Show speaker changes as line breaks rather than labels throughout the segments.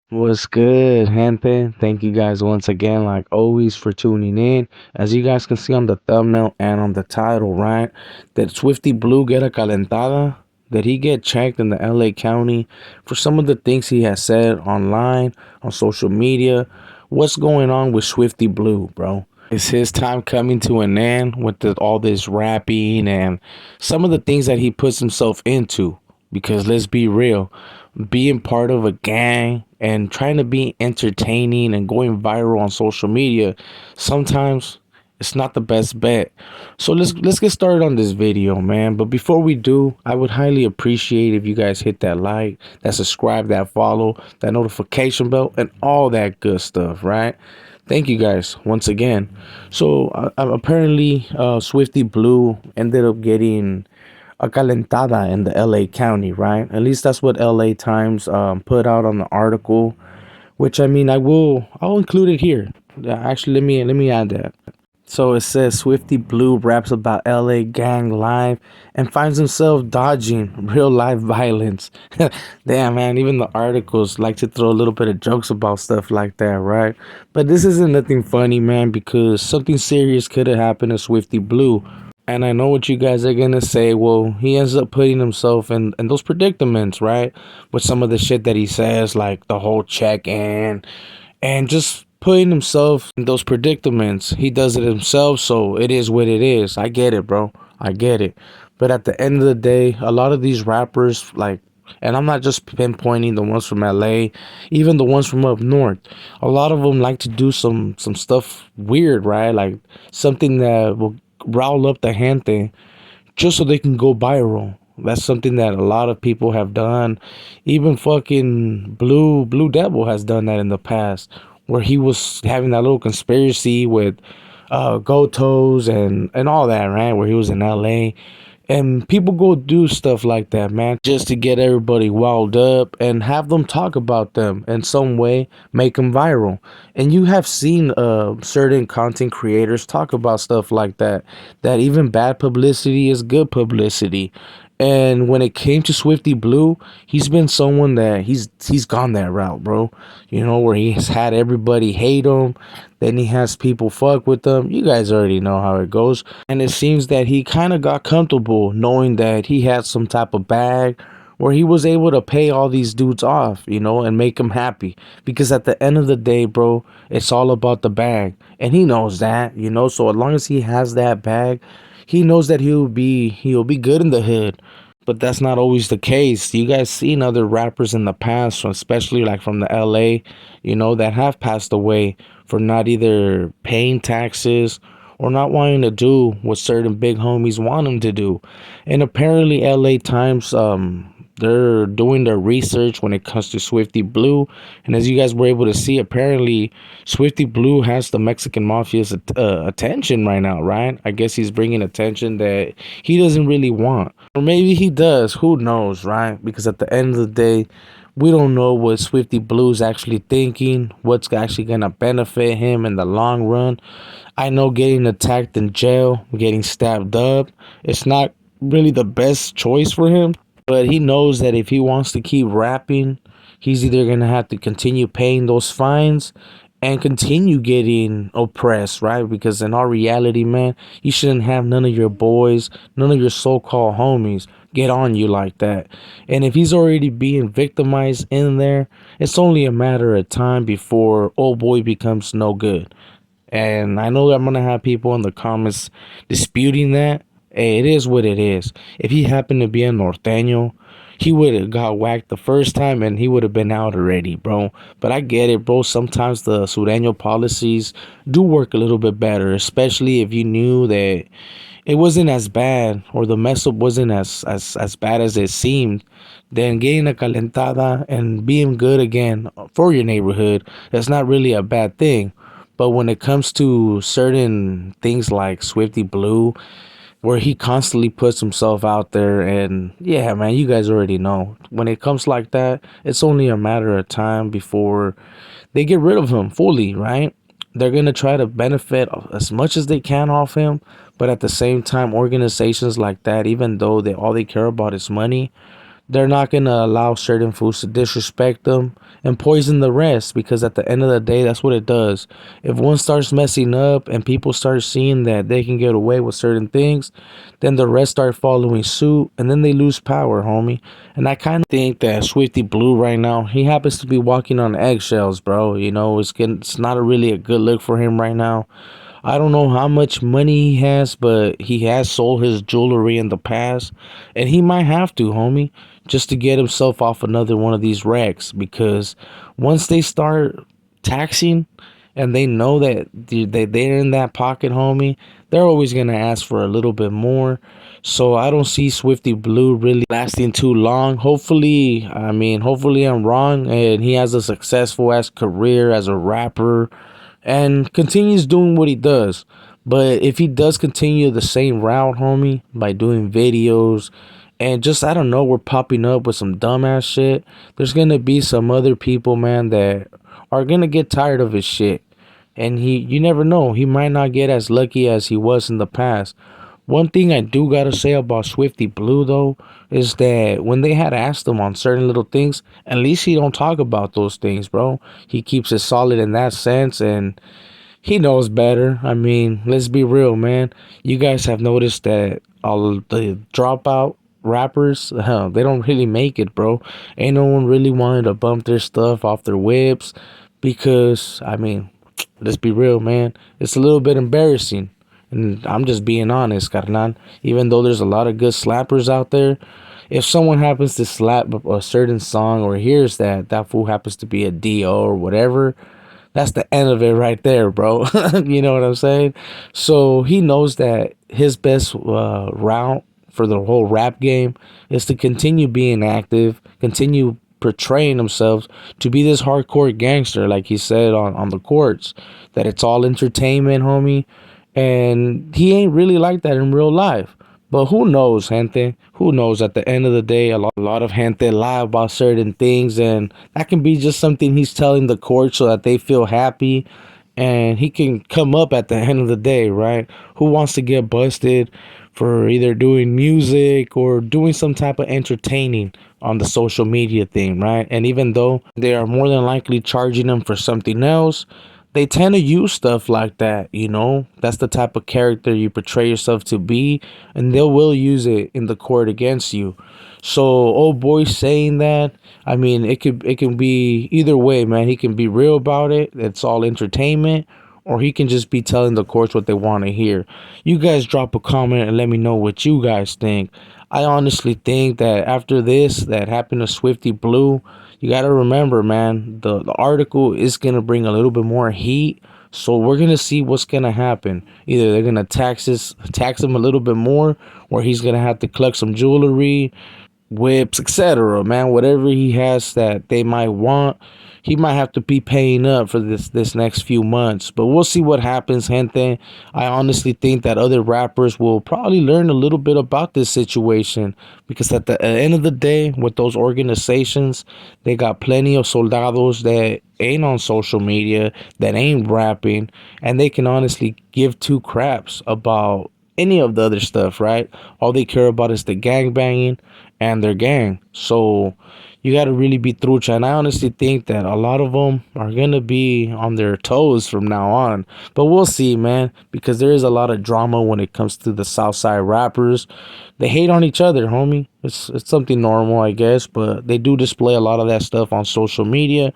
What's good, gente? Thank you guys once again, like always, for tuning in. As you guys can see on the thumbnail and on the title, right? Did Swifty Blue get a calentada? Did he get checked in the LA County for some of the things he has said online, on social media? What's going on with Swifty Blue, bro? Is his time coming to an end with all this rapping and some of the things that he puts himself into? Because let's be real, being part of a gang and trying to be entertaining and going viral on social media, sometimes it's not the best bet. So let's get started on this video, man. But before we do, I would highly appreciate if you guys hit that like, that subscribe, that follow, that notification bell, and all that good stuff, right? Thank you guys once again. So apparently, Swifty Blue ended up getting a calentada in the LA County, right? At least that's what LA Times put out on the article. Which, I mean, I'll include it here. Actually, let me add that. So it says Swifty Blue raps about LA gang life and finds himself dodging real life violence. Damn, man, even the articles like to throw a little bit of jokes about stuff like that, right? But this isn't nothing funny, man, because something serious could have happened to Swifty Blue. And I know what you guys are gonna say. Well, he ends up putting himself in those predicaments, right? With some of the shit that he says, like the whole check in and just putting himself in those predicaments. He does it himself, so it is what it is. I get it, bro. I get it. But at the end of the day, a lot of these rappers, like, and I'm not just pinpointing the ones from LA, even the ones from up north. A lot of them like to do some stuff weird, right? Like something that will rile up the gente just so they can go viral. That's something that a lot of people have done. Even fucking Blue Devil has done that in the past, where he was having that little conspiracy with Gotos and all that, right? Where he was in LA. And people go do stuff like that, man, just to get everybody wild up and have them talk about them in some way, make them viral. And you have seen certain content creators talk about stuff like that, that even bad publicity is good publicity. And when it came to Swifty Blue, he's been someone that he's gone that route, bro. You know, where he has had everybody hate him, then he has people fuck with him. You guys already know how it goes. And it seems that he kind of got comfortable knowing that he had some type of bag where he was able to pay all these dudes off, you know, and make them happy. Because at the end of the day, bro, it's all about the bag. And he knows that, you know, so as long as he has that bag, he knows that he'll be good in the hood. But that's not always the case. You guys seen other rappers in the past, especially like from the LA, you know, that have passed away for not either paying taxes or not wanting to do what certain big homies want them to do. And apparently LA Times they're doing their research when it comes to Swifty Blue. And as you guys were able to see, apparently Swifty Blue has the Mexican Mafia's attention right now, right? I guess he's bringing attention that he doesn't really want. Or maybe he does. Who knows, right? Because at the end of the day, we don't know what Swifty Blue's actually thinking, what's actually going to benefit him in the long run. I know getting attacked in jail, getting stabbed up, it's not really the best choice for him. But he knows that if he wants to keep rapping, he's either going to have to continue paying those fines and continue getting oppressed, right? Because in our reality, man, you shouldn't have none of your boys, none of your so-called homies get on you like that. And if he's already being victimized in there, it's only a matter of time before old boy becomes no good. And I know I'm gonna have people in the comments disputing that. Hey, it is what it is. If he happened to be a norteño, he would have got whacked the first time and he would have been out already, bro. But I get it, bro. Sometimes the sureño policies do work a little bit better, especially if you knew that it wasn't as bad or the mess up wasn't as bad as it seemed. Then getting a calentada and being good again for your neighborhood, that's not really a bad thing. But when it comes to certain things like Swifty Blue, where he constantly puts himself out there. And yeah, man, you guys already know when it comes like that, it's only a matter of time before they get rid of him fully, right? They're going to try to benefit as much as they can off him, but at the same time, organizations like that, even though they all they care about is money, they're not going to allow certain foods to disrespect them and poison the rest, because at the end of the day, that's what it does. If one starts messing up and people start seeing that they can get away with certain things, then the rest start following suit, and then they lose power, homie. And I kind of think that Swifty Blue right now, he happens to be walking on eggshells, bro. You know, it's not a really a good look for him right now. I don't know how much money he has, but he has sold his jewelry in the past, and he might have to, homie, just to get himself off another one of these wrecks. Because once they start taxing and they know that they're in that pocket, homie, they're always gonna ask for a little bit more. So I don't see Swifty Blue really lasting too long. Hopefully I'm wrong and he has a successful ass career as a rapper and continues doing what he does. But if he does continue the same route, homie, by doing videos and just, I don't know, we're popping up with some dumbass shit, there's gonna be some other people, man, that are gonna get tired of his shit. And you never know, he might not get as lucky as he was in the past. One thing I do gotta say about Swifty Blue though is that when they had asked him on certain little things, at least he don't talk about those things, bro. He keeps it solid in that sense, and he knows better. I mean, let's be real, man. You guys have noticed that all the dropout rappers, they don't really make it, bro. Ain't no one really wanted to bump their stuff off their whips because, I mean, let's be real, man. It's a little bit embarrassing. And I'm just being honest, carnal. Even though there's a lot of good slappers out there, if someone happens to slap a certain song or hears that fool happens to be a DO or whatever, that's the end of it right there, bro. You know what I'm saying? So he knows that his best route for the whole rap game is to continue being active, continue portraying himself to be this hardcore gangster, like he said on the courts, that it's all entertainment, homie. And he ain't really like that in real life. But who knows, gente? Who knows? At the end of the day, a lot of gente lie about certain things, and that can be just something he's telling the court so that they feel happy, and he can come up at the end of the day, right? Who wants to get busted for either doing music or doing some type of entertaining on the social media thing, right? And even though they are more than likely charging them for something else, they tend to use stuff like that, you know? That's the type of character you portray yourself to be, and they will use it in the court against you. So, old boy saying that, I mean, it can be either way, man. He can be real about it. It's all entertainment, or he can just be telling the courts what they want to hear. You guys drop a comment and let me know what you guys think. I honestly think that after this that happened to Swifty Blue, you got to remember, man, the article is going to bring a little bit more heat. So we're going to see what's going to happen. Either they're going to tax him a little bit more, or he's going to have to collect some jewelry, whips, etc. Man, whatever he has that they might want, he might have to be paying up for this next few months. But we'll see what happens, gente. I honestly think that other rappers will probably learn a little bit about this situation, because at the end of the day, with those organizations, they got plenty of soldados that ain't on social media, that ain't rapping, and they can honestly give two craps about any of the other stuff, right? All they care about is the gang banging and their gang. So you got to really be trucha. And I honestly think that a lot of them are going to be on their toes from now on. But we'll see, man, because there is a lot of drama when it comes to the Southside rappers. They hate on each other, homie. It's something normal, I guess, but they do display a lot of that stuff on social media.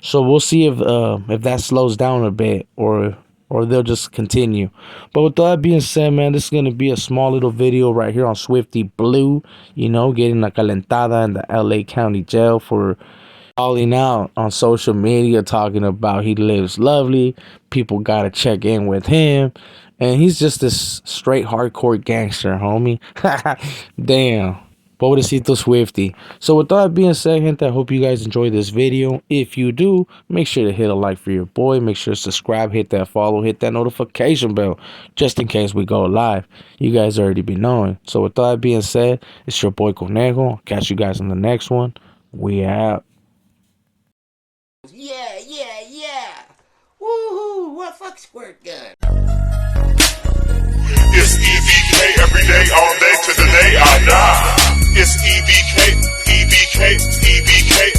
So we'll see if that slows down a bit, or they'll just continue. But with that being said, man, this is going to be a small little video right here on Swifty Blue, you know, getting a calentada in the LA County Jail for calling out on social media, talking about he lives lovely, people got to check in with him, and he's just this straight hardcore gangster, homie. Damn. Pobrecito Swifty. So with that being said, gente, I hope you guys enjoyed this video. If you do, make sure to hit a like for your boy. Make sure to subscribe, hit that follow, hit that notification bell, just in case we go live. You guys already be knowing. So with that being said, it's your boy Conejo. Catch you guys in the next one. We out.
Yeah, yeah, yeah. Woohoo, what fuck squirt gun?
It's E.B.K. every day, all day, to the day I die. It's E.B.K., E.B.K., E.B.K.